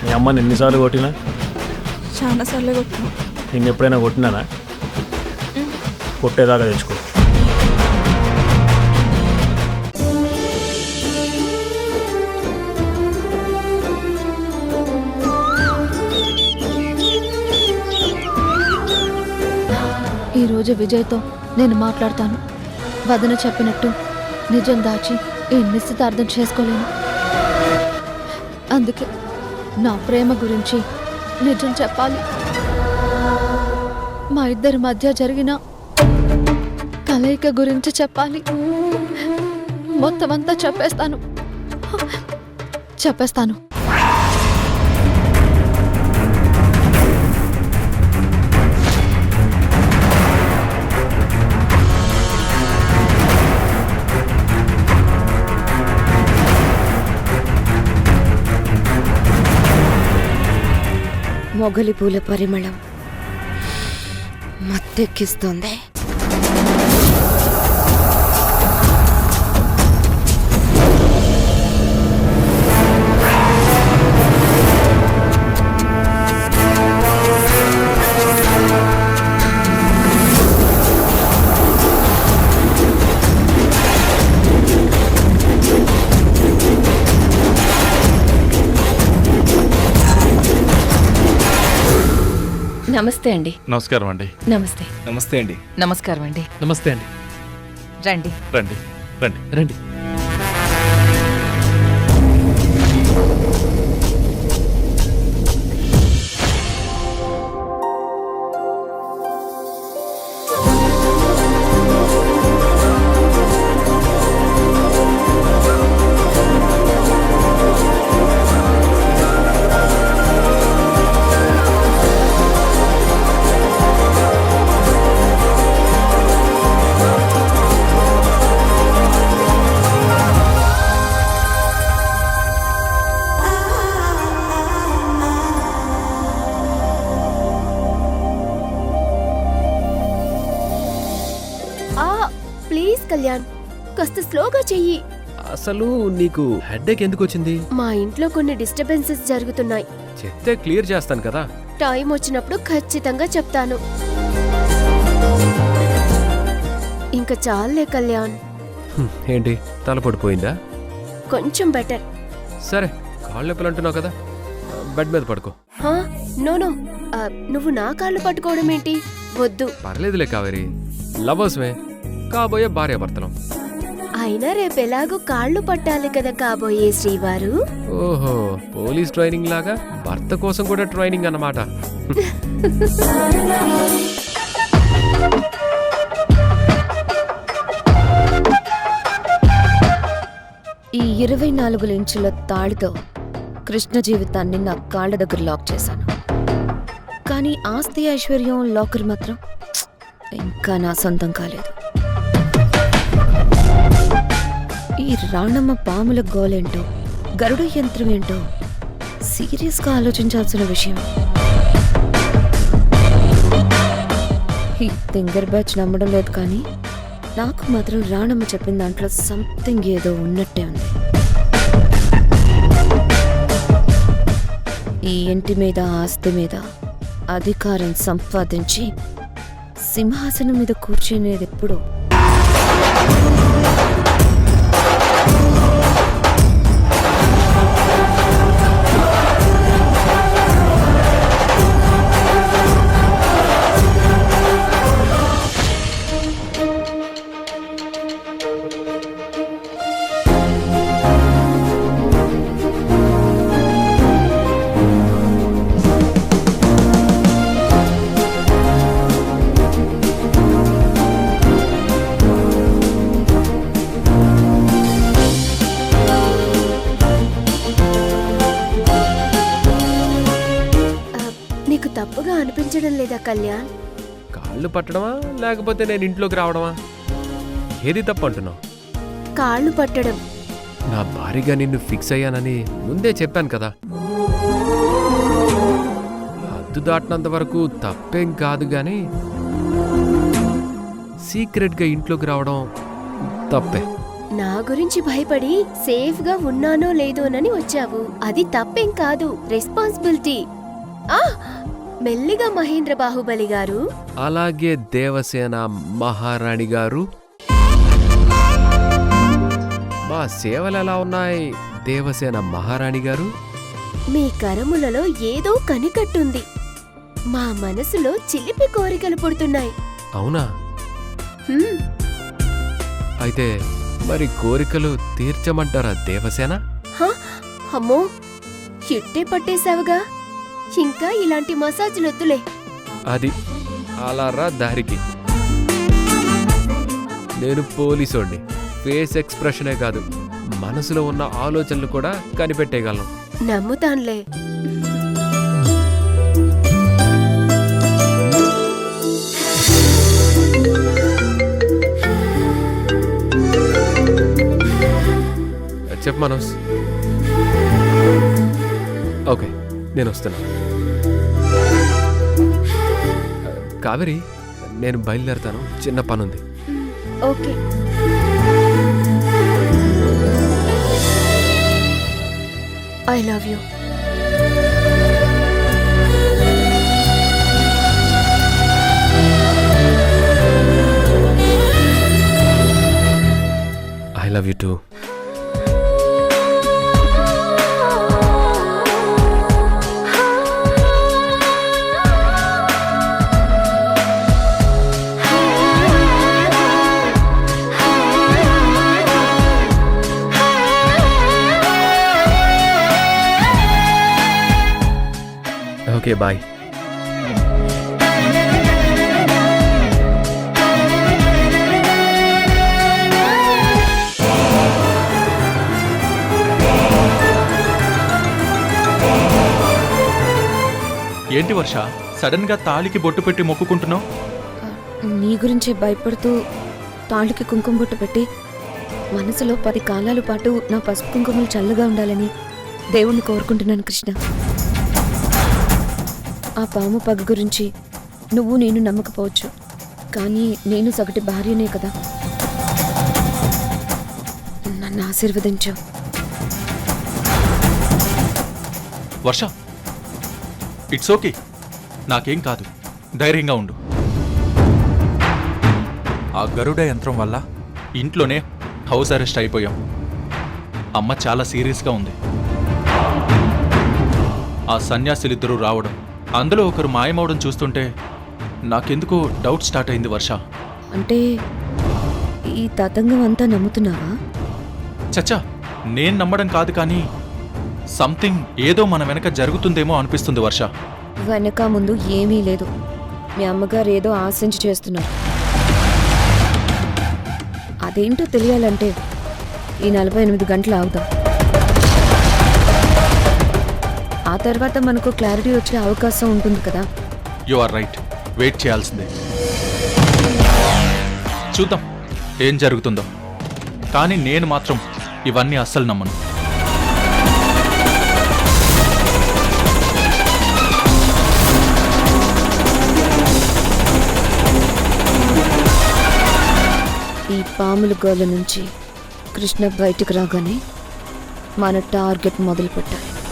మీ అమ్మని ఎన్నిసార్లు కొట్టినా? చాలా సార్లు కొట్టినా. నేను ఎప్పుడైనా కొట్టినానా? కొట్టేదాకా తెచ్చుకో. ఈరోజు విజయ్తో నేను మాట్లాడతాను. వదన చెప్పినట్టు నిజం దాచి ఈ నిశ్చితార్థం చేసుకోలేను. అందుకే నా ప్రేమ గురించి నిజం చెప్పాలి. మా ఇద్దరి మధ్య జరిగిన కలయిక గురించి చెప్పాలి. మొత్తం అంతా చెప్పేస్తాను. మొగలి పూల పరిమళం మత్తెక్కిస్తుంది. నమస్తే అండి. నమస్కారం అండి. నమస్తే. నమస్తే అండి. నమస్కారం అండి. నమస్తే అండి. రండి రండి రండి రండి. ప్లీజ్ కళ్యాణ్, కాస్త స్లోగా చెయ్యి. అసలు నీకు హెడ్ఏక్ ఎందుకు వచ్చింది? మా ఇంట్లో కొన్ని డిస్టర్బెన్సెస్ జరుగుతున్నాయి. చెప్తే క్లియర్ చేస్తాను కదా. టైం వచ్చినప్పుడు ఖచ్చితంగా చెప్తాను. ఇంకా చాలే కళ్యాణ్. ఏంటి తల పడిపోయిందా? కొంచెం బెటర్. సరే, కాళ్ళు నొప్పులు అంటున్నావు కదా, బెడ్ మీద పడుకో. నో, నువ్వు నా కాళ్ళు పట్టుకోవడం ఏంటి? వద్దు. పర్లేదులే కావేరి, లవర్స్మే, కాబోయే భార్యాభర్తలం. అయినా రేపెలాగూ కాళ్ళు పట్టాలి కదా కాబోయే శ్రీవారు. ఓహో, పోలీస్ ట్రైనింగ్ లాగా భర్త కోసం కూడా ట్రైనింగ్ అన్నమాట. ఈ 24 ఇంచుల తాళితో కృష్ణ జీవితాన్ని నా కాళ్ళ దగ్గర లాక్ చేశాను. కానీ ఆస్తి ఐశ్వర్యం లాకర్ మాత్రం ఇంకా నా సొంతం కాలేదు. ఈ రాణమ్మ పాముల గోలేంటో, గరుడ యంత్రం ఏంటో సీరియస్గా ఆలోచించాల్సిన విషయం. ఈ తింగర్ బ్యాచ్ నమ్మడం లేదు, కానీ నాకు మాత్రం రాణమ్మ చెప్పిన దాంట్లో సంథింగ్ ఏదో ఉన్నట్టే ఉంది. ఈ ఇంటి మీద, ఆస్తి మీద అధికారం సంపాదించి సింహాసనం మీద కూర్చునేది ఎప్పుడో. తప్పుగా అనిపించడం లేదా కళ్యాణ్? కాళ్ళు పట్టడమా లేకపోతే నేను ఇంట్లోకి రావడమా? ఏది తప్పు అంటున్నావు? కాళ్ళు పట్టడం. నా భారీగా నిన్ను ఫిక్స్ అయ్యానని ముందే చెప్పాను కదా. హద్దు దాటినంత వరకు తప్పేం కాదు, గాని సీక్రెట్గా ఇంట్లోకి రావడం తప్పే. నా గురించి భయపడి సేఫ్ గా ఉన్నానో లేదోనని వచ్చావు. అది తప్పేం కాదు, రెస్పాన్సిబిలిటీ. మెల్లిగా మహేంద్ర బాహుబలి గారు. అలాగే దేవసేన మహారాణి గారు. మా సేవలు ఎలా ఉన్నాయి దేవసేన మహారాణి గారు? మీ కరములలో ఏదో కనికట్టుంది. మా మనసులో చిలిపి కోరికలు పుడుతున్నాయి. అవునా? హ్మ్, అయితే మరి కోరికలు తీర్చమంటారా దేవసేన? అమ్మో, చిట్టే పట్టేశావుగా. ఇంకా ఇలాంటి మసాజులొద్దులే. అది అలా రా దారికి. నేను పోలీసోడిని. ఫేస్ ఎక్స్ప్రెషనే కాదు, మనసులో ఉన్న ఆలోచనలు కూడా కనిపెట్టేయగలను. నమ్ముతాన్లే. చెప్పు మనోజ్. ఓకే, నేను వస్తున్నా. కావేరి, నేను బయలుదేరుతాను, చిన్న పనుంది. Okay. I love you. I love you too. Okay, bye. ఏంటి వర్ష, సడన్ గా తాళికి బొట్టు పెట్టి మొక్కుకుంటున్నావు? నీ గురించే భయపడుతూ తాళ్ళకి కుంకుమ బొట్టు పెట్టి మనసులో 10 కాలాల పాటు నా పసుపు కుంకుమలు చల్లగా ఉండాలని దేవుణ్ణి కోరుకుంటున్నాను కృష్ణ. ఆ పాము పగ గురించి నువ్వు నేను నమ్మకపోవచ్చు, కానీ నేను సగటి భార్యనే కదా. నన్ను ఆశీర్వదించు. వర్ష, ఇట్స్ ఓకే, నాకేం కాదు, ధైర్యంగా ఉండు. ఆ గరుడ యంత్రం వల్ల ఇంట్లోనే హౌస్ అరెస్ట్ అయిపోయాం. అమ్మ చాలా సీరియస్గా ఉంది. ఆ సన్యాసులిద్దరూ రావడం, అందులో ఒకరు మాయమవడం చూస్తుంటే నాకెందుకో డౌట్ స్టార్ట్ అయింది వర్ష. అంటే ఈ తతంగం అంతా నమ్ముతున్నావా? చచ్చా, నేను నమ్మడం కాదు, కానీ సంథింగ్ ఏదో మన వెనక జరుగుతుందేమో అనిపిస్తుంది వర్ష. వెనక ముందు ఏమీ లేదు. మీ అమ్మగారు ఏదో ఆశించి చేస్తున్నారు. అదేంటో తెలియాలంటే ఈ 48 గంటలు ఆగుదాం. ఆ తర్వాత మనకు క్లారిటీ వచ్చే అవకాశం ఉంటుంది కదా. యు ఆర్ రైట్, వెయిట్ చేయాల్సిందే. చూద్దాం ఏం జరుగుతుందో, కానీ నేను మాత్రం ఇవన్నీ అస్సలు నమ్మను. ఈ పాముల గోల నుంచి కృష్ణ బయటకు రాగానే మన టార్గెట్ మొదలు పెట్టాలి.